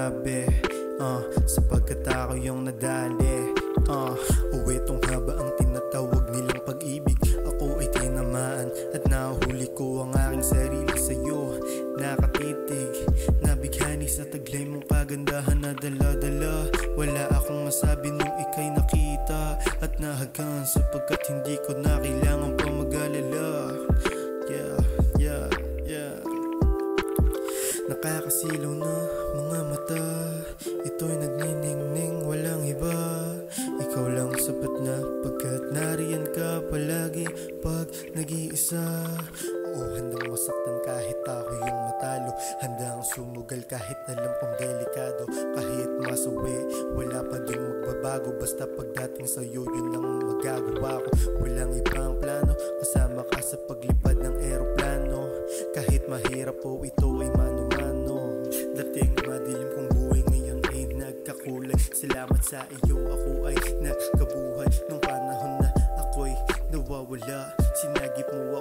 gabi, sapagkat ako yung nadali. O etong haba ang tinatawag nilang pag-ibig. Ako ay tinamaan at nahuli ko ang aking sarili sa'yo. Nakatitig, nabighani sa taglay mong kagandahan na dala-dala. Wala akong masabi nung ika'y nakita at nahagan, sapagkat hindi ko na kailangan pa mag-alala. Nakakasilaw na mga mata, ito'y nagniningning, walang iba. Ikaw lang sapat na pagkat nariyan ka palagi pag nag-iisa. Oo, handang masaktan kahit ako yung matalo, handang sumugal kahit alam kong delikado. Kahit masawi, wala pa ding magbabago, basta pagdating sa'yo yun ang magagawa ko. Walang ibang plano, kasama ka sa paglipad ng eroplano. Kahit mahirap po ito ay mano-mano. Dating madilim kong buhay ngayon ay nagkakulay. Salamat sa iyo ako ay nagkabuhay. Nung panahon na ako'y nawawala, sinagip mo